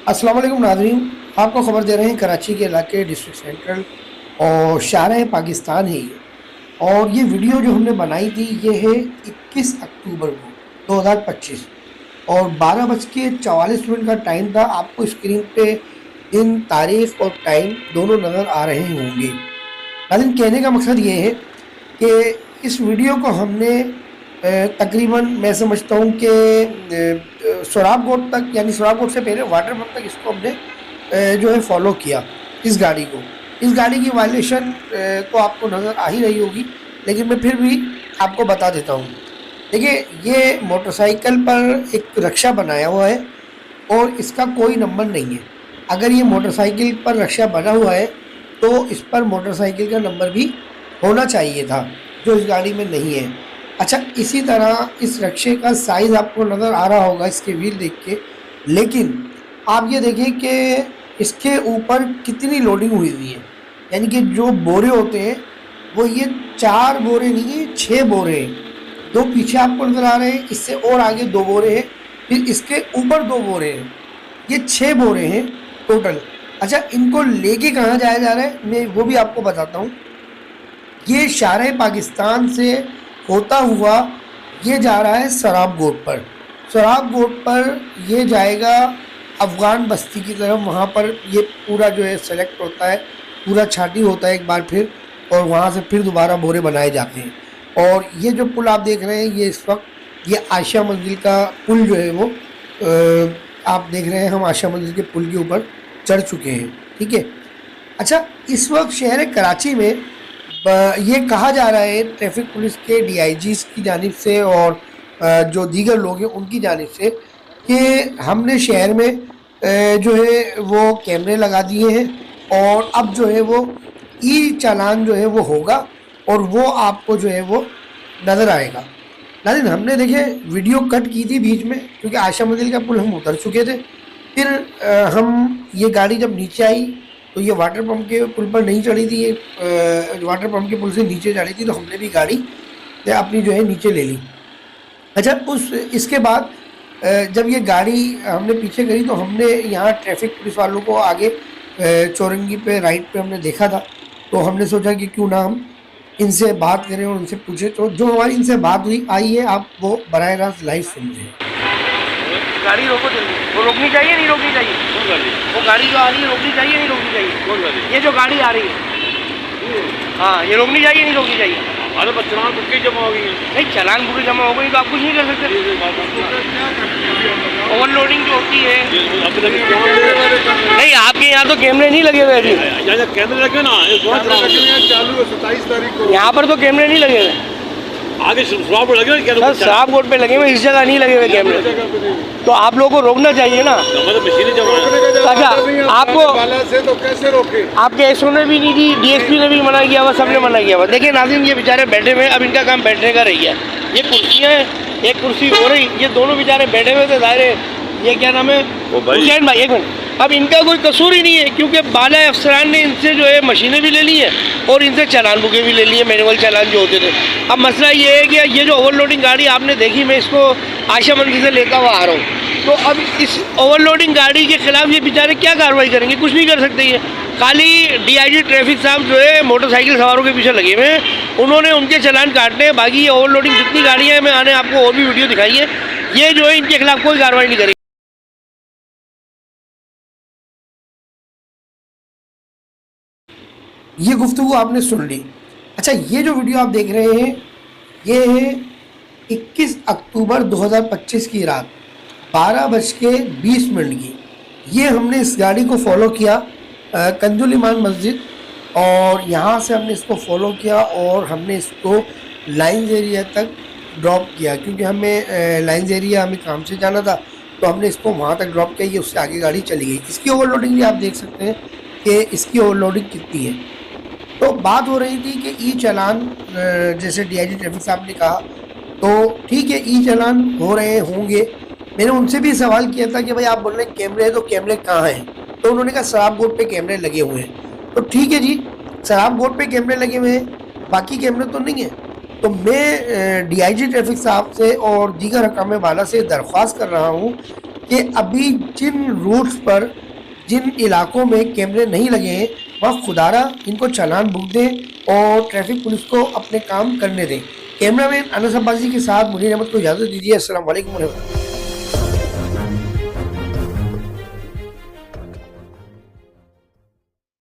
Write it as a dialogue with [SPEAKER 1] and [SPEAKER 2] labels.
[SPEAKER 1] अस्सलाम वालेकुम नाज़रीन, आपको ख़बर दे रहे हैं कराची के इलाके डिस्ट्रिक्ट सेंट्रल और शारह पाकिस्तान है ये। और ये वीडियो जो हमने बनाई थी ये है 21 अक्टूबर को 2025 और 12:44 का टाइम था। आपको स्क्रीन पे दिन, तारीख और टाइम दोनों नज़र आ रहे होंगे। नाज़रीन, कहने का मकसद ये है कि इस वीडियो को हमने तकरीबन मैं समझता हूँ कि सोराब कोट तक, यानी सोराब कोट से पहले वाटर पंप तक इसको हमने जो है फॉलो किया इस गाड़ी को। इस गाड़ी की वायलेशन तो आपको नज़र आ ही रही होगी, लेकिन मैं फिर भी आपको बता देता हूँ। देखिए, ये मोटरसाइकिल पर एक रक्षा बनाया हुआ है और इसका कोई नंबर नहीं है। अगर ये मोटरसाइकिल पर रक्षा बना हुआ है तो इस पर मोटरसाइकिल का नंबर भी होना चाहिए था, जो इस गाड़ी में नहीं है। अच्छा, इसी तरह इस रक्षे का साइज़ आपको नज़र आ रहा होगा इसके व्हील देख के, लेकिन आप ये देखें कि इसके ऊपर कितनी लोडिंग हुई हुई है। यानी कि जो बोरे होते हैं वो ये 4 बोरे नहीं है, 6 बोरे हैं। 2 पीछे आपको नज़र आ रहे हैं, इससे और आगे 2 बोरे हैं, फिर इसके ऊपर 2 बोरे हैं। ये 6 बोरे हैं टोटल। अच्छा, इनको लेके कहाँ जाया जा रहा है मैं वो भी आपको बताता हूँ। ये शारह पाकिस्तान से होता हुआ ये जा रहा है सराब गोट पर। सराब गोट पर ये जाएगा अफ़गान बस्ती की तरफ। वहाँ पर ये पूरा जो है सेलेक्ट होता है, पूरा छाटी होता है एक बार फिर, और वहाँ से फिर दोबारा बोरे बनाए जाते हैं। और ये जो पुल आप देख रहे हैं ये इस वक्त ये आयशा मंजिल का पुल जो है वो आप देख रहे हैं। हम आयशा मंजिल के पुल के ऊपर चढ़ चुके हैं, ठीक है। अच्छा, इस वक्त शहर कराची में ये कहा जा रहा है ट्रैफिक पुलिस के डीआईजी की जानिब से और जो दीगर लोग हैं उनकी जानिब से कि हमने शहर में जो है वो कैमरे लगा दिए हैं और अब जो है वो ई चालान जो है वो होगा और वो आपको जो है वो नज़र आएगा। लेकिन हमने देखे वीडियो कट की थी बीच में, क्योंकि आयशा मंजिल का पुल हम उतर चुके थे। फिर हम ये गाड़ी जब नीचे आई तो ये वाटर पंप के पुल पर नहीं चढ़ी थी, ये वाटर पंप के पुल से नीचे चढ़ी थी, तो हमने भी गाड़ी अपनी जो है नीचे ले ली। अच्छा, इसके बाद जब ये गाड़ी हमने पीछे करी तो हमने यहाँ ट्रैफिक पुलिस वालों को आगे चौरंगी पे राइट पे हमने देखा था, तो हमने सोचा कि क्यों ना हम इनसे बात करें और उनसे पूछे। तो जो हमारी इनसे बात हुई आई है, आप वो बराह रास्त लाइव सुन रहे हैं।
[SPEAKER 2] गाड़ी रोको जल्दी। वो रोकनी चाहिए नहीं रोकनी चाहिए? कौन गाड़ी? वो गाड़ी जो आ रही है रोकनी चाहिए नहीं रोकनी चाहिए? कौन गाड़ी? ये जो गाड़ी आ रही है, हाँ, ये रोकनी चाहिए नहीं रोकनी चाहिए?
[SPEAKER 3] अरे बस चलान बुकें जमा हो गई है।
[SPEAKER 2] नहीं, चलान बुकें जमा हो गई तो आप कुछ नहीं कर सकते। ओवरलोडिंग जो होती है नहीं, आपके यहाँ तो कैमरे नहीं लगे हुए अभी।
[SPEAKER 3] कैमरे लगे ना, चालू है 27 तारीख को।
[SPEAKER 2] यहाँ पर तो कैमरे नहीं लगे हुए।
[SPEAKER 3] आगे शराब लगे
[SPEAKER 2] सर, शराब कोर्ट पे लगे हुए, इस जगह नहीं लगे हुए कैमरे। तो आप लोगों को रोकना चाहिए ना।
[SPEAKER 3] मशीनें जमा।
[SPEAKER 2] अच्छा, आपको
[SPEAKER 3] से तो कैसे रोके?
[SPEAKER 2] आपके एसओ ने भी नहीं दी, डीएसपी ने भी मना किया हुआ, सबने मना किया हुआ। देखिए नाज़रीन, ये बेचारे बैठे हुए, अब इनका काम बैठने का रही है। ये कुर्सियाँ हैं, एक कुर्सी हो रही, ये दोनों बेचारे बैठे हुए थे। ज़ाहिर ये क्या नाम है, हुसैन भाई, एक मिनट। अब इनका कोई कसूर ही नहीं है, क्योंकि बाला अफसरान ने इनसे जो है मशीनें भी ले ली हैं और इनसे चालान बुकें भी ले ली हैं, मैनुअल चालान जो होते थे। अब मसला ये है कि ये जो ओवरलोडिंग गाड़ी आपने देखी, मैं इसको आयशा मंजिल से लेता हुआ आ रहा हूँ, तो अब इस ओवरलोडिंग गाड़ी के खिलाफ ये बेचारे क्या कार्रवाई करेंगे? कुछ नहीं कर सकते। ये खाली डीआईजी ट्रैफिक साहब जो है मोटरसाइकिल सवारों के पीछे लगे हुए हैं, उन्होंने उनके चालान काटने हैं। बाकी ये ओवरलोडिंग जितनी गाड़ियाँ हैं, मैं आने आपको और भी वीडियो दिखाई है, ये जो है इनके खिलाफ कोई कार्रवाई नहीं करेगी।
[SPEAKER 1] ये गुफ्तगू आपने सुन ली। अच्छा, ये जो वीडियो आप देख रहे हैं ये है 21 अक्टूबर 2025 की रात 12:20 की। ये हमने इस गाड़ी को फॉलो किया कंजुल ईमान मस्जिद, और यहाँ से हमने इसको फॉलो किया और हमने इसको लाइन्स एरिया तक ड्रॉप किया, क्योंकि हमें लाइन्स एरिया हमें काम से जाना था, तो हमने इसको वहाँ तक ड्रॉप किया। ये उससे आगे गाड़ी चली गई। इसकी ओवरलोडिंग भी आप देख सकते हैं कि इसकी ओवरलोडिंग कितनी है। तो बात हो रही थी कि ई चालान, जैसे डीआईजी ट्रैफिक साहब ने कहा, तो ठीक है, ई चालान हो रहे होंगे। मैंने उनसे भी सवाल किया था कि भाई आप बोल रहे हैं कैमरे हैं, तो कैमरे कहाँ हैं? तो उन्होंने कहा शराब बोर्ड पे कैमरे लगे हुए हैं। तो ठीक है जी, शराब बोर्ड पे कैमरे लगे हुए हैं, बाकी कैमरे तो नहीं है। तो मैं डीआईजी ट्रैफिक साहब से और दीगर हकाम वाला से दरख्वास्त कर रहा हूँ कि अभी जिन रूट्स पर, जिन इलाकों में कैमरे नहीं लगे हैं, वह खुदारा इनको चालान भुग दें और ट्रैफिक पुलिस को अपने काम करने दें। कैमरामैन अनस अब्बासी के साथ मुनीर अहमद को इजाज़त दीजिए। अस्सलाम वालेकुम।